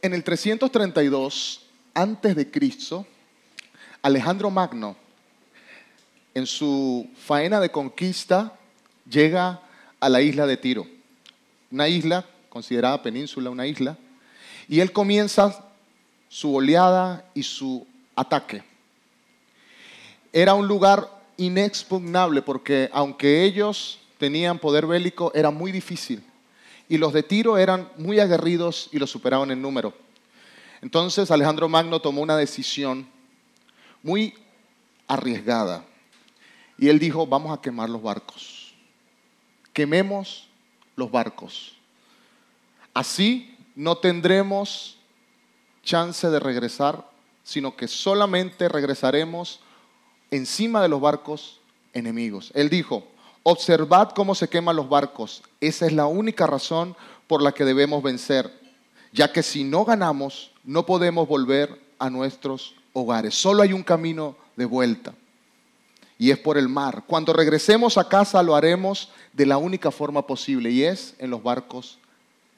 En el 332 antes de Cristo, Alejandro Magno, en su faena de conquista, llega a la isla de Tiro, una isla considerada península, una isla, y él comienza su oleada y su ataque. Era un lugar inexpugnable porque aunque ellos tenían poder bélico, era muy difícil. Y los de Tiro eran muy aguerridos y los superaban en número. Entonces Alejandro Magno tomó una decisión muy arriesgada. Y él dijo, vamos a quemar los barcos. Quememos los barcos. Así no tendremos chance de regresar, sino que solamente regresaremos encima de los barcos enemigos. Él dijo, observad cómo se queman los barcos. Esa es la única razón por la que debemos vencer, ya que si no ganamos, no podemos volver a nuestros hogares. Solo hay un camino de vuelta, y es por el mar. Cuando regresemos a casa lo haremos de la única forma posible, y es en los barcos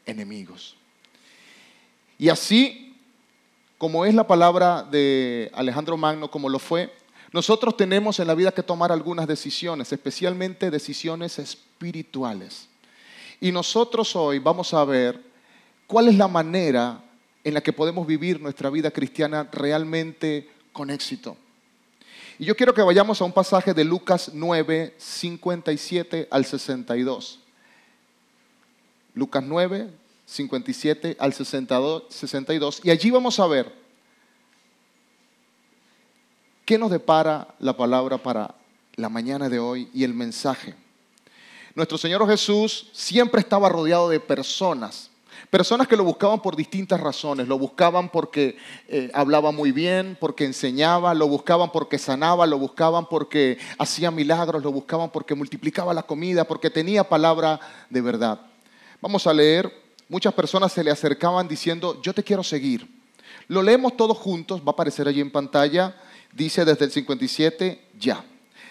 enemigos. Y así, como es la palabra de Alejandro Magno, como lo fue, nosotros tenemos en la vida que tomar algunas decisiones, especialmente decisiones espirituales. Y nosotros hoy vamos a ver cuál es la manera en la que podemos vivir nuestra vida cristiana realmente con éxito. Y yo quiero que vayamos a un pasaje de Lucas 9, 57 al 62. Lucas 9, 57 al 62. Y allí vamos a ver ¿qué nos depara la palabra para la mañana de hoy y el mensaje? Nuestro Señor Jesús siempre estaba rodeado de personas que lo buscaban por distintas razones. Lo buscaban porque hablaba muy bien, porque enseñaba, lo buscaban porque sanaba, lo buscaban porque hacía milagros, lo buscaban porque multiplicaba la comida, porque tenía palabra de verdad. Vamos a leer, muchas personas se le acercaban diciendo, yo te quiero seguir. Lo leemos todos juntos, va a aparecer allí en pantalla. Dice desde el 57, ya.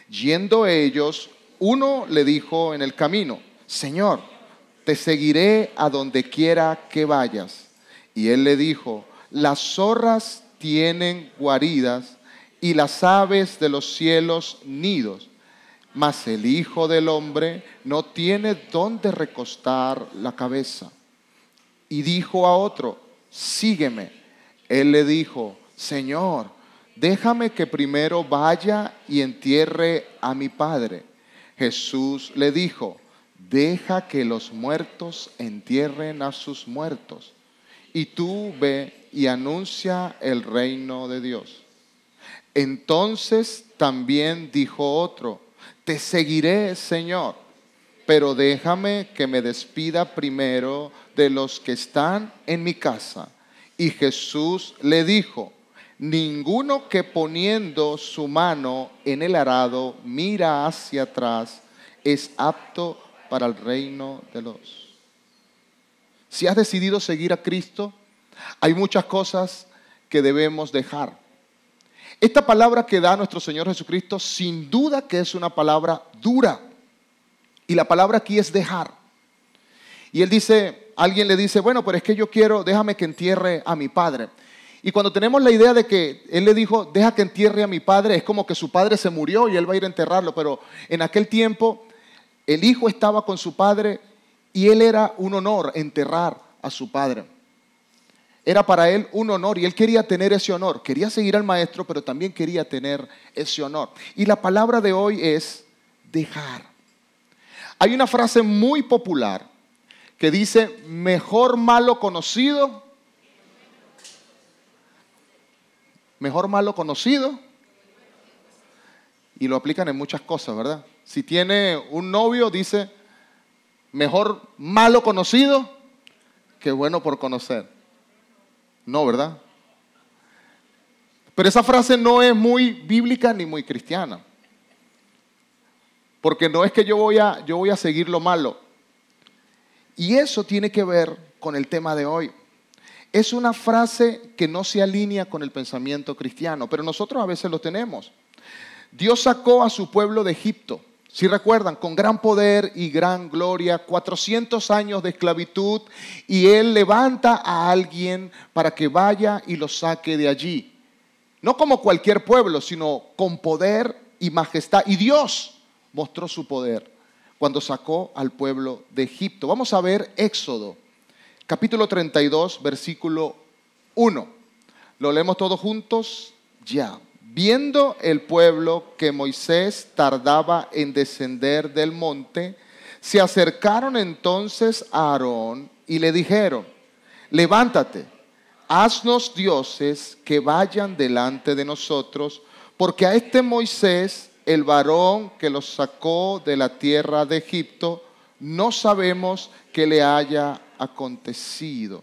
Yendo ellos, uno le dijo en el camino, Señor, te seguiré a donde quiera que vayas. Y él le dijo, las zorras tienen guaridas y las aves de los cielos nidos, mas el Hijo del Hombre no tiene dónde recostar la cabeza. Y dijo a otro, sígueme. Él le dijo, Señor, déjame que primero vaya y entierre a mi padre. Jesús le dijo, deja que los muertos entierren a sus muertos, y tú ve y anuncia el reino de Dios. Entonces también dijo otro, te seguiré, Señor, pero déjame que me despida primero de los que están en mi casa. Y Jesús le dijo, ninguno que poniendo su mano en el arado mira hacia atrás es apto para el reino de los. Si has decidido seguir a Cristo, hay muchas cosas que debemos dejar. Esta palabra que da nuestro Señor Jesucristo, sin duda que es una palabra dura. Y la palabra aquí es dejar. Y él dice, alguien le dice, bueno, pero es que yo quiero, déjame que entierre a mi padre. Y cuando tenemos la idea de que él le dijo, deja que entierre a mi padre, es como que su padre se murió y él va a ir a enterrarlo. Pero en aquel tiempo, el hijo estaba con su padre y él era un honor enterrar a su padre. Era para él un honor y él quería tener ese honor. Quería seguir al maestro, pero también quería tener ese honor. Y la palabra de hoy es dejar. Hay una frase muy popular que dice, mejor malo conocido y lo aplican en muchas cosas, ¿verdad? Si tiene un novio, dice, mejor malo conocido que bueno por conocer. No, ¿verdad? Pero esa frase no es muy bíblica ni muy cristiana. Porque no es que yo voy a seguir lo malo. Y eso tiene que ver con el tema de hoy. Es una frase que no se alinea con el pensamiento cristiano, pero nosotros a veces lo tenemos. Dios sacó a su pueblo de Egipto, Si recuerdan, con gran poder y gran gloria, 400 años de esclavitud, y Él levanta a alguien para que vaya y los saque de allí. No como cualquier pueblo, sino con poder y majestad. Y Dios mostró su poder cuando sacó al pueblo de Egipto. Vamos a ver Éxodo, capítulo 32, versículo 1. ¿Lo leemos todos juntos? Ya. Viendo el pueblo que Moisés tardaba en descender del monte, se acercaron entonces a Aarón y le dijeron: levántate, haznos dioses que vayan delante de nosotros, porque a este Moisés, el varón que los sacó de la tierra de Egipto, no sabemos qué le haya acontecido.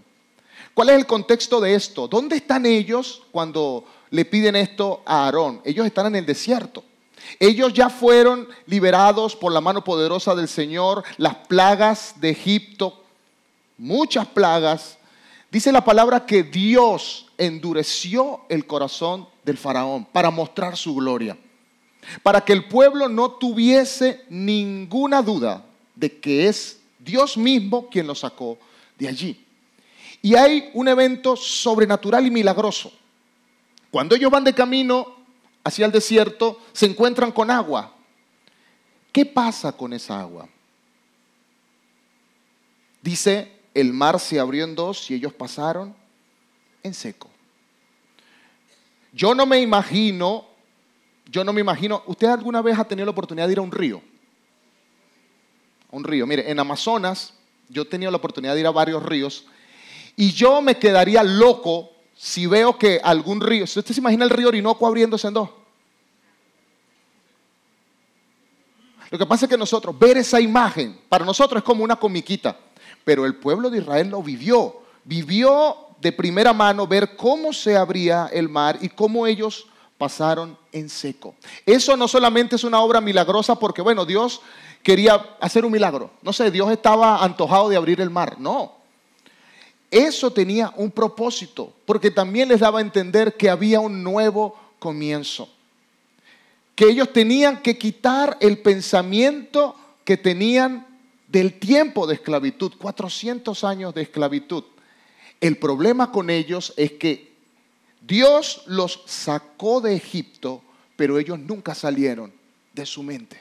¿Cuál es el contexto de esto? ¿Dónde están ellos cuando le piden esto a Aarón? Ellos están en el desierto. Ellos ya fueron liberados por la mano poderosa del Señor. Las plagas de Egipto, muchas plagas. Dice la palabra que Dios endureció el corazón del faraón para mostrar su gloria, para que el pueblo no tuviese ninguna duda de que es Dios mismo quien lo sacó de allí. Y hay un evento sobrenatural y milagroso. Cuando ellos van de camino hacia el desierto, se encuentran con agua. ¿Qué pasa con esa agua? Dice, el mar se abrió en dos y ellos pasaron en seco. Yo no me imagino, ¿usted alguna vez ha tenido la oportunidad de ir a un río? A un río, mire, en Amazonas yo he tenido la oportunidad de ir a varios ríos y yo me quedaría loco si veo que algún río, si usted se imagina el río Orinoco abriéndose en dos. Lo que pasa es que nosotros, ver esa imagen, para nosotros es como una comiquita, pero el pueblo de Israel lo vivió de primera mano ver cómo se abría el mar y cómo ellos pasaron en seco. Eso no solamente es una obra milagrosa porque, bueno, Dios quería hacer un milagro. No sé, Dios estaba antojado de abrir el mar. No. Eso tenía un propósito, porque también les daba a entender que había un nuevo comienzo. Que ellos tenían que quitar el pensamiento que tenían del tiempo de esclavitud, 400 años de esclavitud. El problema con ellos es que Dios los sacó de Egipto, pero ellos nunca salieron de su mente.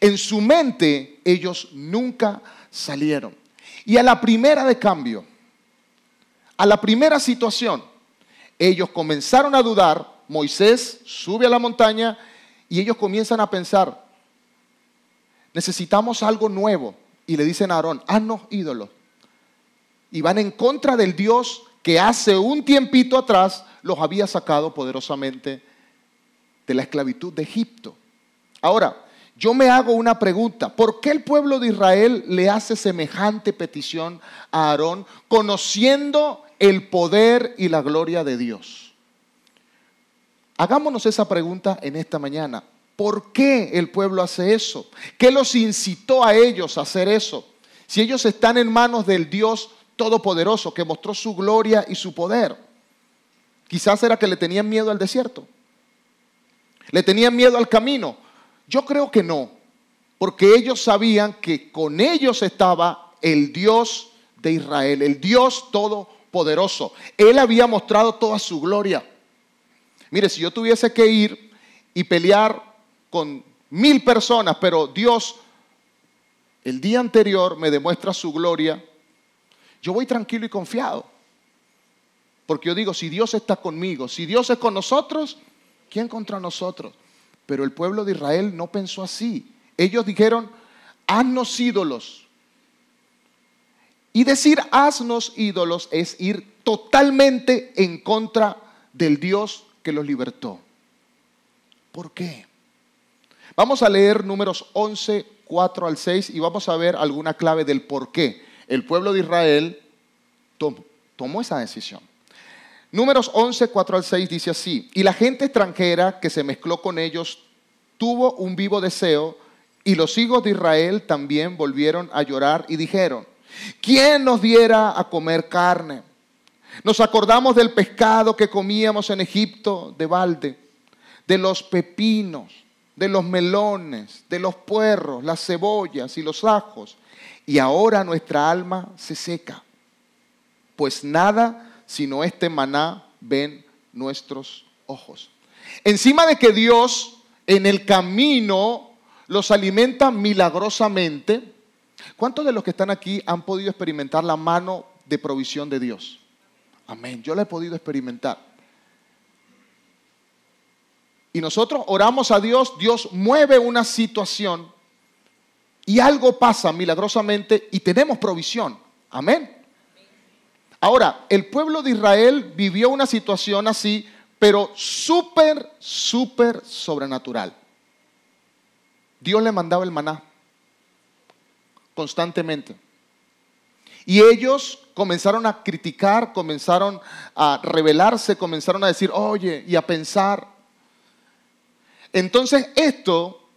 En su mente ellos nunca salieron. Y a la primera de cambio, a la primera situación, ellos comenzaron a dudar. Moisés sube a la montaña y ellos comienzan a pensar, necesitamos algo nuevo. Y le dicen a Aarón, haznos ídolos. Y van en contra del Dios que hace un tiempito atrás los había sacado poderosamente de la esclavitud de Egipto. Ahora, yo me hago una pregunta. ¿Por qué el pueblo de Israel le hace semejante petición a Aarón, conociendo el poder y la gloria de Dios? Hagámonos esa pregunta en esta mañana. ¿Por qué el pueblo hace eso? ¿Qué los incitó a ellos a hacer eso? Si ellos están en manos del Dios Todopoderoso, que mostró su gloria y su poder. Quizás era que le tenían miedo al desierto. Le tenían miedo al camino. Yo creo que no, porque ellos sabían que con ellos estaba el Dios de Israel, el Dios Todopoderoso. Él había mostrado toda su gloria. Mire, si yo tuviese que ir y pelear con 1000 personas, pero Dios el día anterior me demuestra su gloria, yo voy tranquilo y confiado. Porque yo digo, si Dios está conmigo, si Dios es con nosotros, ¿quién contra nosotros? Pero el pueblo de Israel no pensó así. Ellos dijeron, haznos ídolos. Y decir haznos ídolos es ir totalmente en contra del Dios que los libertó. ¿Por qué? Vamos a leer Números 11, 4 al 6 y vamos a ver alguna clave del por qué el pueblo de Israel tomó esa decisión. Números 11, 4 al 6 dice así: y la gente extranjera que se mezcló con ellos tuvo un vivo deseo, y los hijos de Israel también volvieron a llorar y dijeron: ¿quién nos diera a comer carne? Nos acordamos del pescado que comíamos en Egipto de balde, de los pepinos, de los melones, de los puerros, las cebollas y los ajos. Y ahora nuestra alma se seca, pues nada sino este maná ven nuestros ojos. Encima de que Dios en el camino los alimenta milagrosamente, ¿cuántos de los que están aquí han podido experimentar la mano de provisión de Dios? Amén, yo la he podido experimentar. Y nosotros oramos a Dios, Dios mueve una situación y algo pasa milagrosamente y tenemos provisión. Amén. Ahora, el pueblo de Israel vivió una situación así, pero súper sobrenatural. Dios le mandaba el maná constantemente. Y ellos comenzaron a criticar, comenzaron a rebelarse, comenzaron a decir, oye, y a pensar. Entonces esto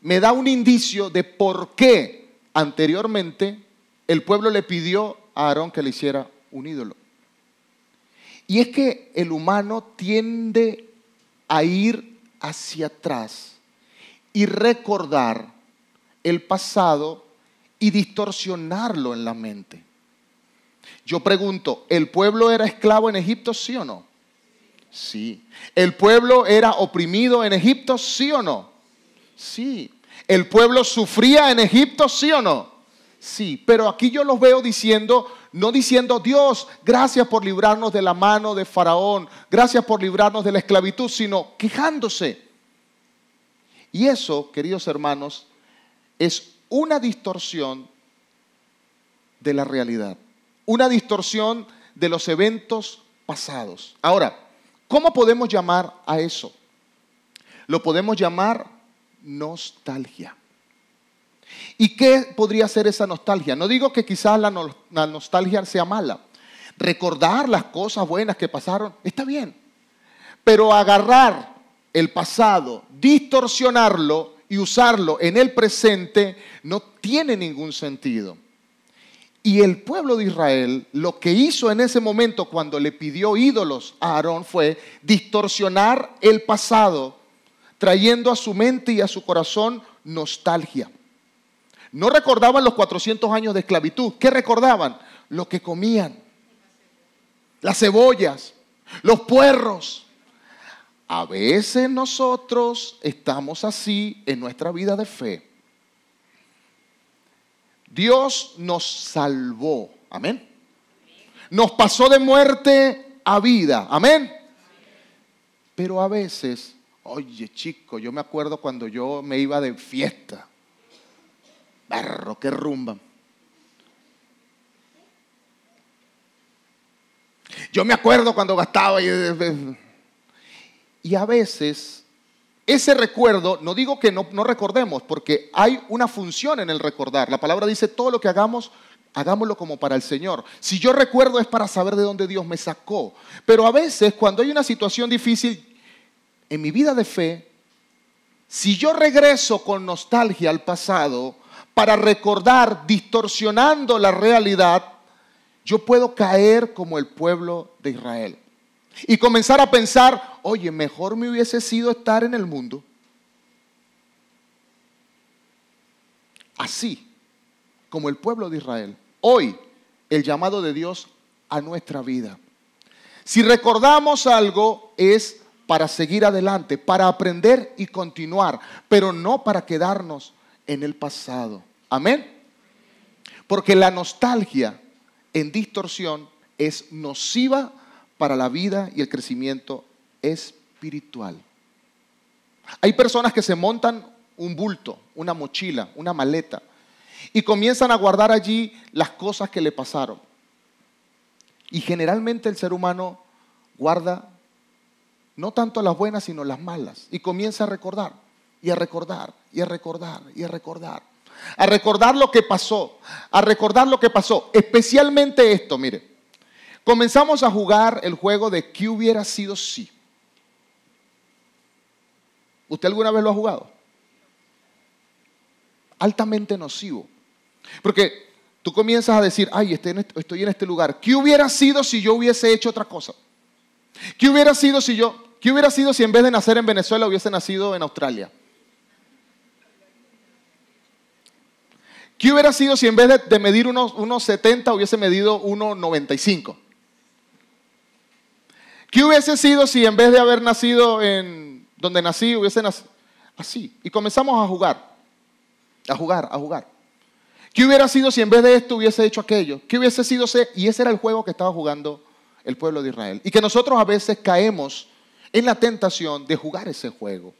me da un indicio de por qué anteriormente el pueblo le pidió a Aarón que le hiciera un ídolo. Y es que el humano tiende a ir hacia atrás y recordar el pasado y distorsionarlo en la mente. Yo pregunto, ¿el pueblo era esclavo en Egipto, sí o no? Sí. ¿El pueblo era oprimido en Egipto, sí o no? Sí. ¿El pueblo sufría en Egipto, sí o no? Sí. Pero aquí yo los veo diciendo, no diciendo, Dios, gracias por librarnos de la mano de Faraón, gracias por librarnos de la esclavitud, sino quejándose. Y eso, queridos hermanos, es una distorsión de la realidad, una distorsión de los eventos pasados. Ahora, ¿cómo podemos llamar a eso? Lo podemos llamar nostalgia. ¿Y qué podría ser esa nostalgia? No digo que quizás la nostalgia sea mala. Recordar las cosas buenas que pasaron está bien. Pero agarrar el pasado, distorsionarlo y usarlo en el presente no tiene ningún sentido. Y el pueblo de Israel lo que hizo en ese momento cuando le pidió ídolos a Aarón fue distorsionar el pasado, trayendo a su mente y a su corazón nostalgia. No recordaban los 400 años de esclavitud. ¿Qué recordaban? Lo que comían, las cebollas, los puerros. A veces nosotros estamos así en nuestra vida de fe. Dios nos salvó, amén. Nos pasó de muerte a vida, amén. Pero a veces, oye chico, yo me acuerdo cuando yo me iba de fiesta. Berro, qué rumba. Yo me acuerdo cuando gastaba y a veces ese recuerdo, no digo que no recordemos, porque hay una función en el recordar. La palabra dice, todo lo que hagamos, hagámoslo como para el Señor. Si yo recuerdo es para saber de dónde Dios me sacó. Pero a veces cuando hay una situación difícil en mi vida de fe, si yo regreso con nostalgia al pasado para recordar, distorsionando la realidad, yo puedo caer como el pueblo de Israel. Y comenzar a pensar, oye, mejor me hubiese sido estar en el mundo. Así como el pueblo de Israel. Hoy, el llamado de Dios a nuestra vida. Si recordamos algo, es para seguir adelante, para aprender y continuar, pero no para quedarnos en el pasado. Amén. Porque la nostalgia en distorsión es nociva para la vida y el crecimiento espiritual. Hay personas que se montan un bulto, una mochila, una maleta y comienzan a guardar allí las cosas que le pasaron. Y generalmente el ser humano guarda no tanto las buenas sino las malas y comienza a recordar y a recordar y a recordar y a recordar. A recordar lo que pasó, a recordar lo que pasó, especialmente esto, mire. Comenzamos a jugar el juego de ¿qué hubiera sido si? ¿Usted alguna vez lo ha jugado? Altamente nocivo. Porque tú comienzas a decir, ay, estoy en este lugar. ¿Qué hubiera sido si yo hubiese hecho otra cosa? ¿Qué hubiera sido si en vez de nacer en Venezuela hubiese nacido en Australia? ¿Qué hubiera sido si en vez de medir unos 70 hubiese medido 1,95? ¿Qué hubiese sido si en vez de haber nacido en donde nací, hubiese nacido así? Y comenzamos a jugar. ¿Qué hubiera sido si en vez de esto hubiese hecho aquello? ¿Qué hubiese sido? Y ese era el juego que estaba jugando el pueblo de Israel. Y que nosotros a veces caemos en la tentación de jugar ese juego.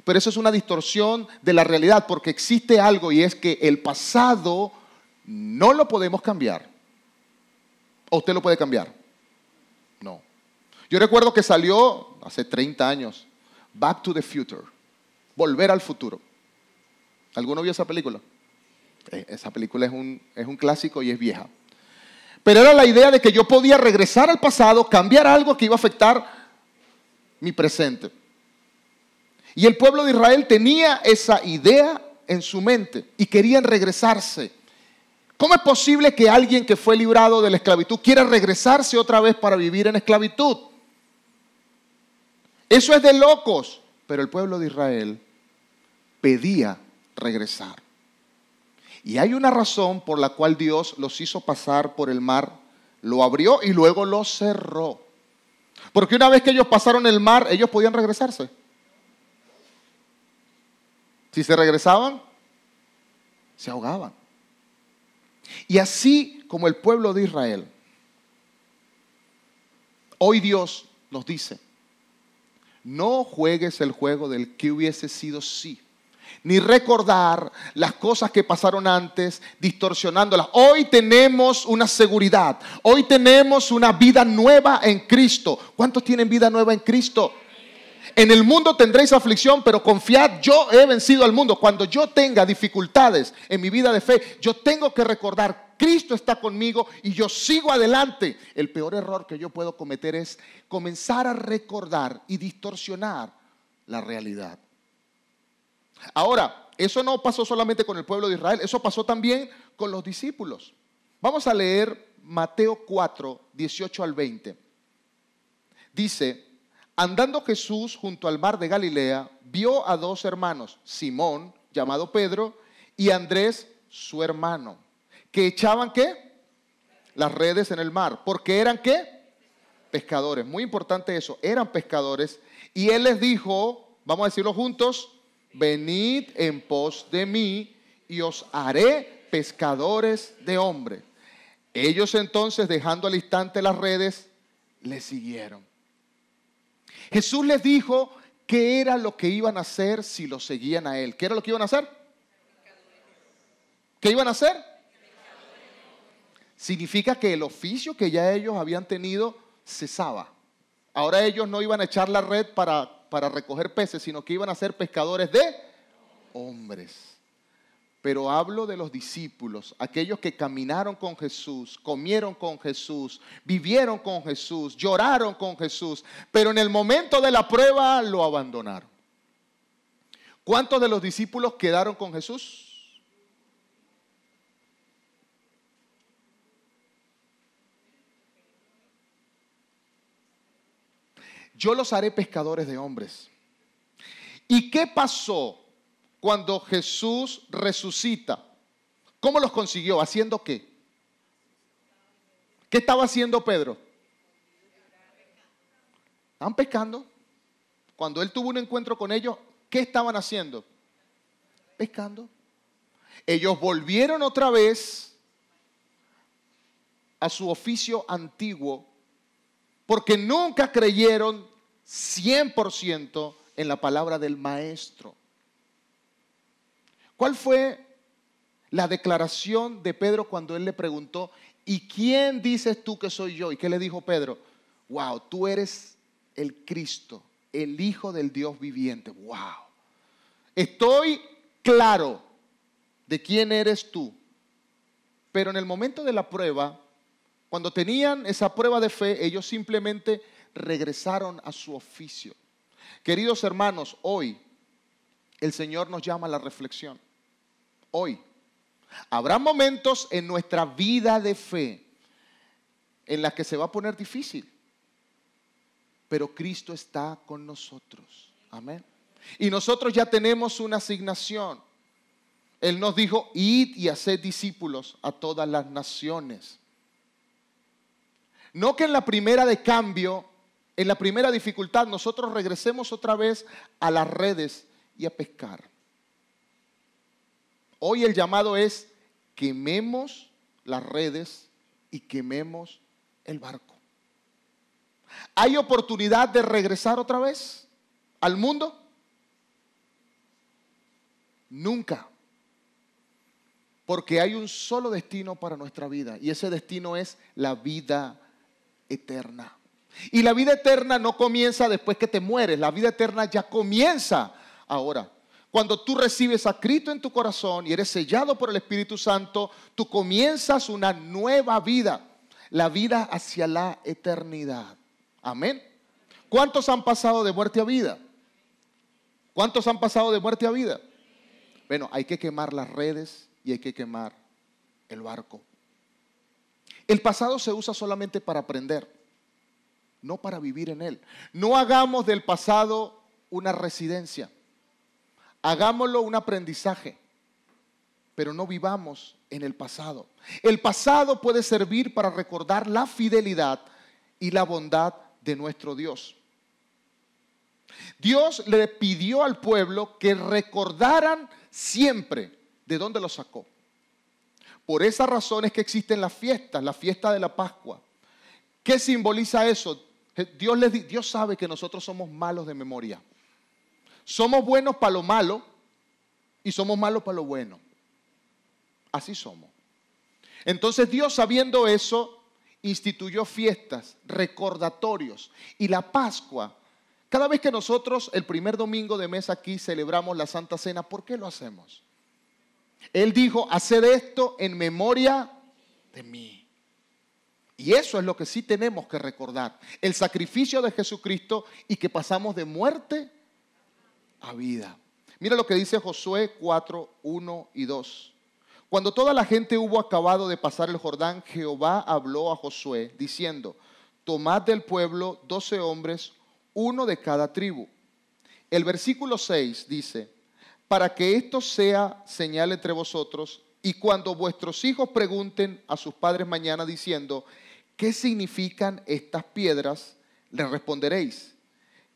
Pero eso es una distorsión de la realidad, porque existe algo y es que el pasado no lo podemos cambiar. ¿O usted lo puede cambiar? No. Yo recuerdo que salió hace 30 años, Back to the Future, Volver al Futuro. ¿Alguno vio esa película? Esa película es un clásico y es vieja. Pero era la idea de que yo podía regresar al pasado, cambiar algo que iba a afectar mi presente. Y el pueblo de Israel tenía esa idea en su mente y querían regresarse. ¿Cómo es posible que alguien que fue librado de la esclavitud quiera regresarse otra vez para vivir en esclavitud? Eso es de locos. Pero el pueblo de Israel pedía regresar. Y hay una razón por la cual Dios los hizo pasar por el mar, lo abrió y luego lo cerró. Porque una vez que ellos pasaron el mar, ellos podían regresarse. Si se regresaban, se ahogaban. Y así como el pueblo de Israel, hoy Dios nos dice, no juegues el juego del que hubiese sido si, ni recordar las cosas que pasaron antes, distorsionándolas. Hoy tenemos una seguridad, hoy tenemos una vida nueva en Cristo. ¿Cuántos tienen vida nueva en Cristo? En el mundo tendréis aflicción, pero confiad, yo he vencido al mundo. Cuando yo tenga dificultades en mi vida de fe, yo tengo que recordar, Cristo está conmigo y yo sigo adelante. El peor error que yo puedo cometer es comenzar a recordar y distorsionar la realidad. Ahora, eso no pasó solamente con el pueblo de Israel, eso pasó también con los discípulos. Vamos a leer Mateo 4, 18 al 20. Dice: andando Jesús junto al mar de Galilea, vio a dos hermanos, Simón, llamado Pedro, y Andrés, su hermano, que echaban ¿qué? Las redes en el mar, porque eran ¿qué? Pescadores. Muy importante eso, eran pescadores. Y él les dijo, vamos a decirlo juntos, venid en pos de mí y os haré pescadores de hombres. Ellos entonces, dejando al instante las redes, le siguieron. Jesús les dijo qué era lo que iban a hacer si lo seguían a él. ¿Qué era lo que iban a hacer? ¿Qué iban a hacer? Significa que el oficio que ya ellos habían tenido cesaba. Ahora ellos no iban a echar la red para recoger peces, sino que iban a ser pescadores de hombres. Pero hablo de los discípulos, aquellos que caminaron con Jesús, comieron con Jesús, vivieron con Jesús, lloraron con Jesús, pero en el momento de la prueba lo abandonaron. ¿Cuántos de los discípulos quedaron con Jesús? Yo los haré pescadores de hombres. ¿Y qué pasó cuando Jesús resucita? ¿Cómo los consiguió? ¿Haciendo qué? ¿Qué estaba haciendo Pedro? Estaban pescando. Cuando él tuvo un encuentro con ellos, ¿qué estaban haciendo? Pescando. Ellos volvieron otra vez a su oficio antiguo porque nunca creyeron 100% en la palabra del maestro. ¿Cuál fue la declaración de Pedro cuando él le preguntó, ¿y quién dices tú que soy yo? ¿Y qué le dijo Pedro? Wow, tú eres el Cristo, el Hijo del Dios viviente. Wow. Estoy claro de quién eres tú. Pero en el momento de la prueba, cuando tenían esa prueba de fe, ellos simplemente regresaron a su oficio. Queridos hermanos, hoy el Señor nos llama a la reflexión. Hoy habrá momentos en nuestra vida de fe en las que se va a poner difícil, pero Cristo está con nosotros. Amén. Y nosotros ya tenemos una asignación. Él nos dijo, id y haced discípulos a todas las naciones. No que en la primera de cambio, en la primera dificultad, nosotros regresemos otra vez a las redes y a pescar. Hoy el llamado es, quememos las redes y quememos el barco. ¿Hay oportunidad de regresar otra vez al mundo? Nunca. Porque hay un solo destino para nuestra vida y ese destino es la vida eterna. Y la vida eterna no comienza después que te mueres, la vida eterna ya comienza ahora. Cuando tú recibes a Cristo en tu corazón y eres sellado por el Espíritu Santo, tú comienzas una nueva vida, la vida hacia la eternidad. Amén. ¿Cuántos han pasado de muerte a vida? ¿Cuántos han pasado de muerte a vida? Bueno, hay que quemar las redes y hay que quemar el barco. El pasado se usa solamente para aprender, no para vivir en él. No hagamos del pasado una residencia. Hagámoslo un aprendizaje, pero no vivamos en el pasado. El pasado puede servir para recordar la fidelidad y la bondad de nuestro Dios. Dios le pidió al pueblo que recordaran siempre de dónde lo sacó. Por esa razón es que existen las fiestas, la fiesta de la Pascua. ¿Qué simboliza eso? Dios sabe que nosotros somos malos de memoria. Somos buenos para lo malo y somos malos para lo bueno. Así somos. Entonces Dios, sabiendo eso, instituyó fiestas, recordatorios. Y la Pascua, cada vez que nosotros el primer domingo de mes aquí celebramos la Santa Cena, ¿por qué lo hacemos? Él dijo, haced esto en memoria de mí. Y eso es lo que sí tenemos que recordar. El sacrificio de Jesucristo y que pasamos de muerte a vida. Mira lo que dice Josué 4, 1 y 2. Cuando toda la gente hubo acabado de pasar el Jordán, Jehová habló a Josué diciendo, tomad del pueblo 12 hombres, uno de cada tribu. El versículo 6 dice, para que esto sea señal entre vosotros, y cuando vuestros hijos pregunten a sus padres mañana diciendo, ¿qué significan estas piedras? Les responderéis,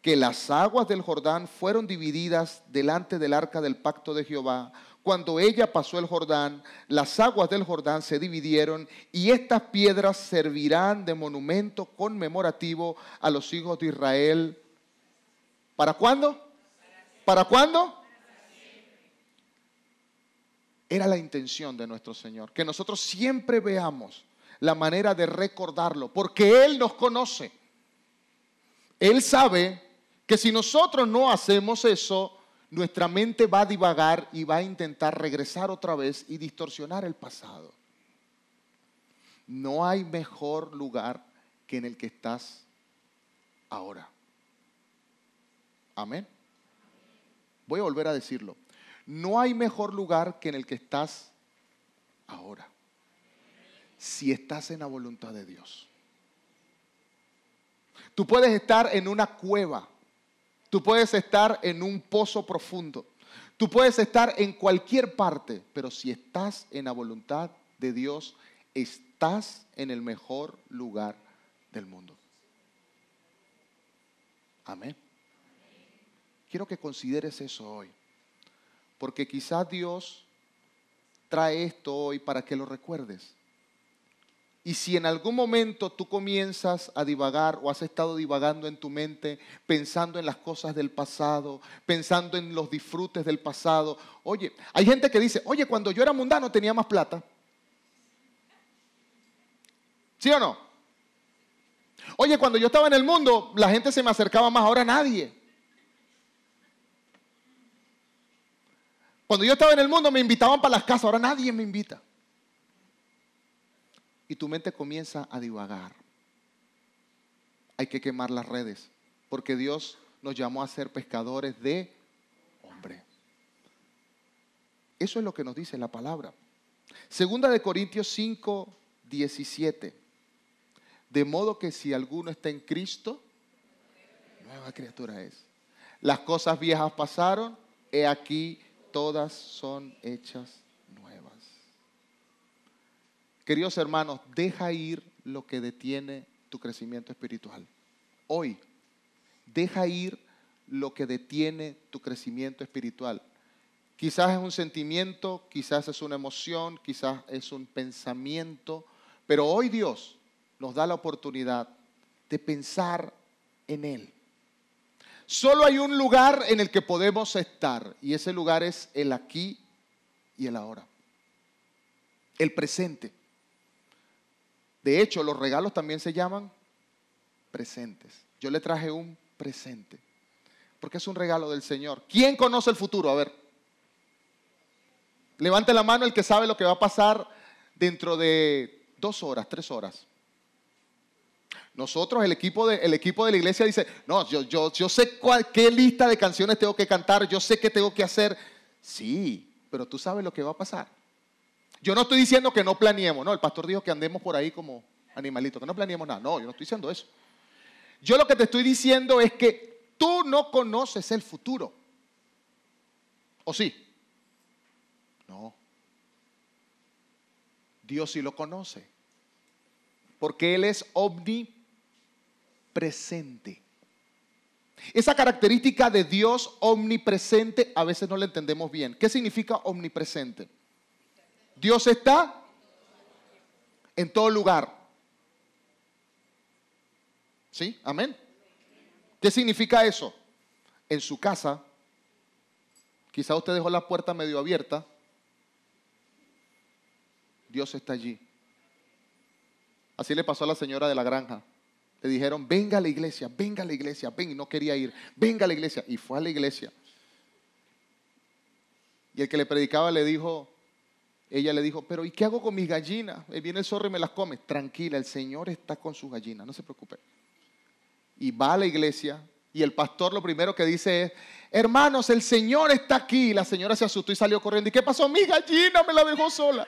que las aguas del Jordán fueron divididas delante del arca del pacto de Jehová. Cuando ella pasó el Jordán, las aguas del Jordán se dividieron y estas piedras servirán de monumento conmemorativo a los hijos de Israel. ¿Para cuándo? ¿Para cuándo? Era la intención de nuestro Señor, que nosotros siempre veamos la manera de recordarlo, porque Él nos conoce. Él sabe que si nosotros no hacemos eso, nuestra mente va a divagar y va a intentar regresar otra vez y distorsionar el pasado. No hay mejor lugar que en el que estás ahora. Amén. Voy a volver a decirlo. No hay mejor lugar que en el que estás ahora. Si estás en la voluntad de Dios. Tú puedes estar en una cueva. Tú puedes estar en un pozo profundo. Tú puedes estar en cualquier parte, pero si estás en la voluntad de Dios, estás en el mejor lugar del mundo. Amén. Quiero que consideres eso hoy, porque quizás Dios trae esto hoy para que lo recuerdes. Y si en algún momento tú comienzas a divagar o has estado divagando en tu mente, pensando en las cosas del pasado, pensando en los disfrutes del pasado. Oye, hay gente que dice, oye, cuando yo era mundano tenía más plata. ¿Sí o no? Oye, cuando yo estaba en el mundo, la gente se me acercaba más, ahora nadie. Cuando yo estaba en el mundo me invitaban para las casas, ahora nadie me invita. Y tu mente comienza a divagar. Hay que quemar las redes, porque Dios nos llamó a ser pescadores de hombres. Eso es lo que nos dice la palabra. Segunda de Corintios 5, 17. De modo que si alguno está en Cristo, nueva criatura es. Las cosas viejas pasaron, he aquí, todas son hechas nuevas. Queridos hermanos, deja ir lo que detiene tu crecimiento espiritual. Hoy, deja ir lo que detiene tu crecimiento espiritual. Quizás es un sentimiento, quizás es una emoción, quizás es un pensamiento, pero hoy Dios nos da la oportunidad de pensar en Él. Solo hay un lugar en el que podemos estar, y ese lugar es el aquí y el ahora. El presente. De hecho, los regalos también se llaman presentes. Yo le traje un presente, porque es un regalo del Señor. ¿Quién conoce el futuro? A ver. Levante la mano el que sabe lo que va a pasar dentro de 2 horas, 3 horas. Nosotros, el equipo de la iglesia dice, no, yo sé qué lista de canciones tengo que cantar, yo sé qué tengo que hacer. Sí, pero tú sabes lo que va a pasar. Yo no estoy diciendo que no planeemos, no, el pastor dijo que andemos por ahí como animalitos, que no planeemos nada. No, yo no estoy diciendo eso. Yo lo que te estoy diciendo es que tú no conoces el futuro. ¿O sí? No. Dios sí lo conoce. Porque Él es omnipresente. Esa característica de Dios omnipresente a veces no la entendemos bien. ¿Qué significa omnipresente? Dios está en todo lugar. ¿Sí? Amén. ¿Qué significa eso? En su casa, quizá usted dejó la puerta medio abierta. Dios está allí. Así le pasó a la señora de la granja. Le dijeron, venga a la iglesia, ven, y no quería ir, venga a la iglesia, y fue a la iglesia. Y el que le predicaba ella le dijo, pero ¿y qué hago con mis gallinas? Viene el zorro y me las come. Tranquila, el Señor está con sus gallinas, no se preocupe. Y va a la iglesia, y el pastor lo primero que dice es, hermanos, el Señor está aquí. Y la señora se asustó y salió corriendo. ¿Y qué pasó? Mi gallina me la dejó sola.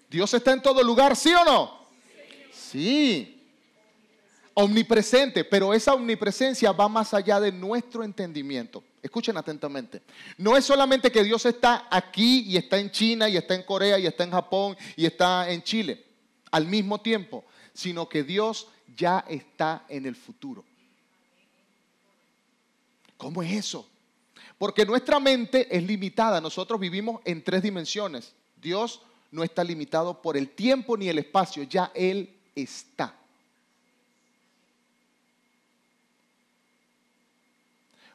¿Dios está en todo lugar, sí o no? Sí. Omnipresente, pero esa omnipresencia va más allá de nuestro entendimiento. Escuchen atentamente. No es solamente que Dios está aquí y está en China y está en Corea y está en Japón y está en Chile al mismo tiempo, sino que Dios ya está en el futuro. ¿Cómo es eso? Porque nuestra mente es limitada. Nosotros vivimos en 3 dimensiones. Dios no está limitado por el tiempo ni el espacio, ya Él está.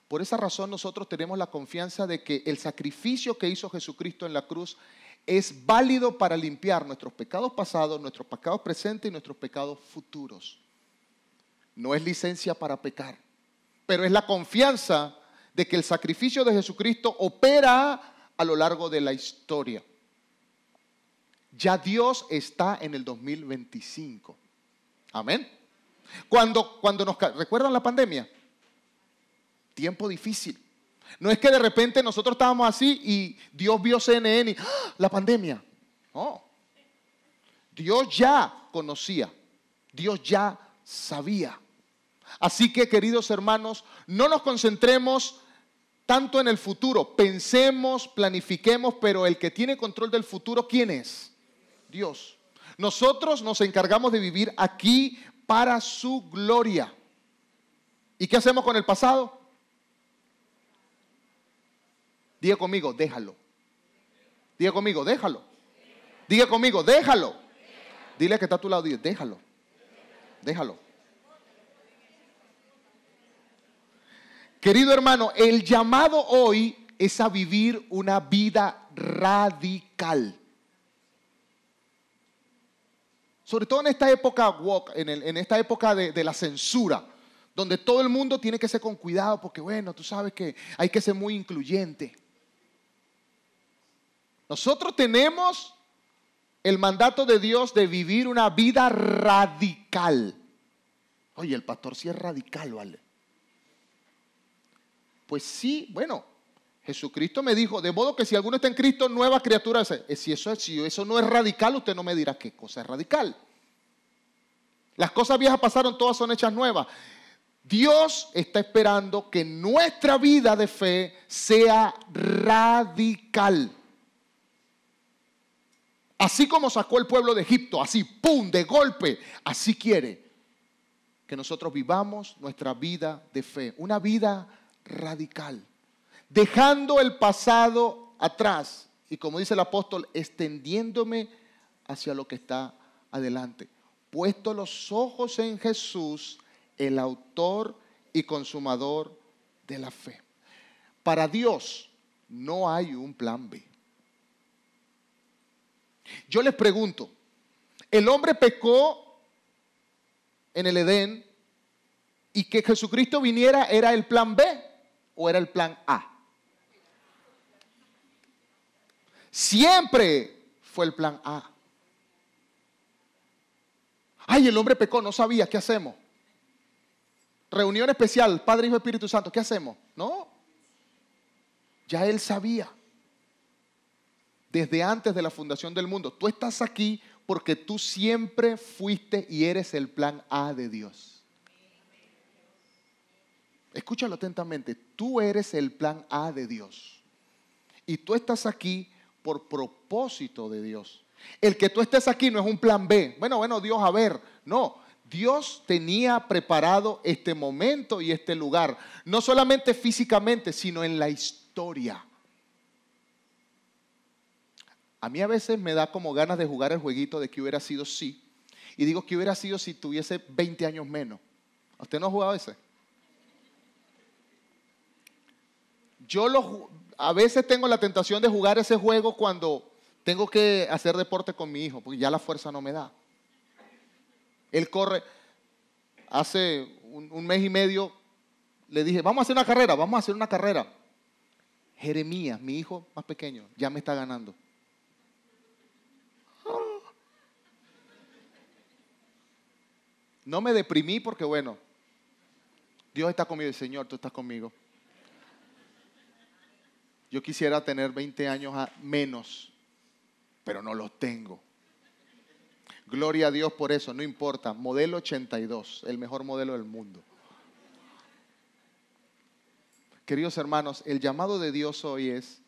Por esa razón nosotros tenemos la confianza de que el sacrificio que hizo Jesucristo en la cruz es válido para limpiar nuestros pecados pasados, nuestros pecados presentes y nuestros pecados futuros. No es licencia para pecar, pero es la confianza de que el sacrificio de Jesucristo opera a lo largo de la historia. Ya Dios está en el 2025. Amén. Cuando ¿recuerdan la pandemia? Tiempo difícil. No es que de repente nosotros estábamos así y Dios vio CNN y ¡ah! La pandemia. No. Dios ya conocía. Dios ya sabía. Así que, queridos hermanos, no nos concentremos tanto en el futuro. Pensemos, planifiquemos, pero el que tiene control del futuro, ¿quién es? Dios. Nosotros nos encargamos de vivir aquí para su gloria. ¿Y qué hacemos con el pasado? Diga conmigo, déjalo. Diga conmigo, déjalo. Diga conmigo, déjalo. Dile que está a tu lado, déjalo. Déjalo. Querido hermano, el llamado hoy es a vivir una vida radical. Sobre todo en esta época woke, en esta época de la censura, donde todo el mundo tiene que ser con cuidado, porque bueno, tú sabes que hay que ser muy incluyente. Nosotros tenemos el mandato de Dios de vivir una vida radical. Oye, el pastor sí es radical, ¿vale? Pues sí, bueno, Jesucristo me dijo, de modo que si alguno está en Cristo, nueva criatura es. Si eso no es radical, usted no me dirá qué cosa es radical. Las cosas viejas pasaron, todas son hechas nuevas. Dios está esperando que nuestra vida de fe sea radical. Así como sacó el pueblo de Egipto, así, ¡pum!, de golpe, así quiere que nosotros vivamos nuestra vida de fe, una vida radical, dejando el pasado atrás y, como dice el apóstol, extendiéndome hacia lo que está adelante. Puesto los ojos en Jesús, el autor y consumador de la fe. Para Dios no hay un plan B. Yo les pregunto, ¿el hombre pecó en el Edén y que Jesucristo viniera era el plan B o era el plan A? Siempre fue el plan A. Ay, el hombre pecó, no sabía, ¿qué hacemos? Reunión especial, Padre, Hijo, Espíritu Santo, ¿qué hacemos? No, ya él sabía. Desde antes de la fundación del mundo. Tú estás aquí porque tú siempre fuiste y eres el plan A de Dios. Escúchalo atentamente. Tú eres el plan A de Dios. Y tú estás aquí por propósito de Dios. El que tú estés aquí no es un plan B. Bueno, Dios, a ver. No, Dios tenía preparado este momento y este lugar. No solamente físicamente, sino en la historia. A mí a veces me da como ganas de jugar el jueguito de que hubiera sido si. Y digo que hubiera sido si tuviese 20 años menos. ¿Usted no ha jugado ese? A veces tengo la tentación de jugar ese juego cuando tengo que hacer deporte con mi hijo, porque ya la fuerza no me da. Él corre. Hace un mes y medio le dije, vamos a hacer una carrera. Jeremías, mi hijo más pequeño, ya me está ganando. No me deprimí porque, bueno, Dios está conmigo y Señor, tú estás conmigo. Yo quisiera tener 20 años menos, pero no los tengo. Gloria a Dios por eso, no importa. Modelo 82, el mejor modelo del mundo. Queridos hermanos, el llamado de Dios hoy es: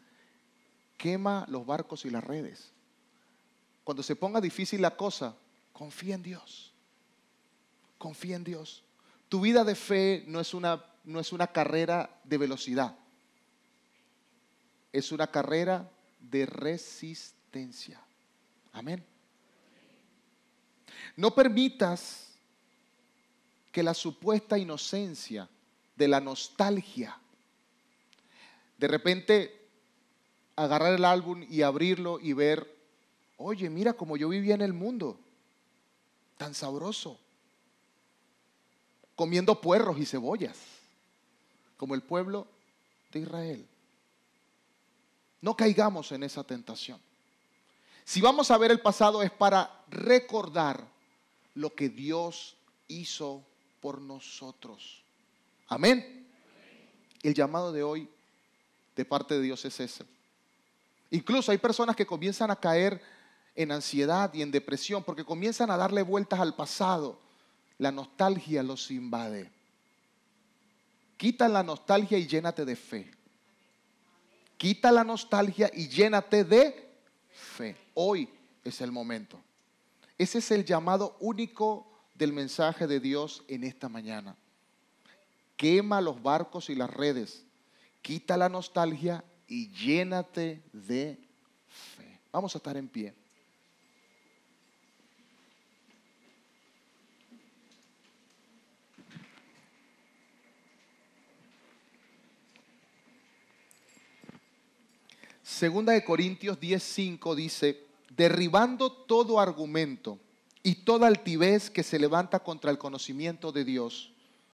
quema los barcos y las redes. Cuando se ponga difícil la cosa, confía en Dios. Confía en Dios. Tu vida de fe no es una carrera de velocidad. Es una carrera de resistencia. Amén. No permitas que la supuesta inocencia de la nostalgia, de repente agarrar el álbum y abrirlo y ver, oye, mira cómo yo vivía en el mundo, tan sabroso, comiendo puerros y cebollas, como el pueblo de Israel. No caigamos en esa tentación. Si vamos a ver el pasado es para recordar lo que Dios hizo por nosotros. Amén. El llamado de hoy de parte de Dios es ese. Incluso hay personas que comienzan a caer en ansiedad y en depresión porque comienzan a darle vueltas al pasado. La nostalgia los invade. Quita la nostalgia y llénate de fe. Quita la nostalgia y llénate de fe. Hoy es el momento. Ese es el llamado único del mensaje de Dios en esta mañana. Quema los barcos y las redes. Quita la nostalgia y llénate de fe. Vamos a estar en pie. Segunda de Corintios 10:5 dice, derribando todo argumento y toda altivez que se levanta contra el conocimiento de Dios,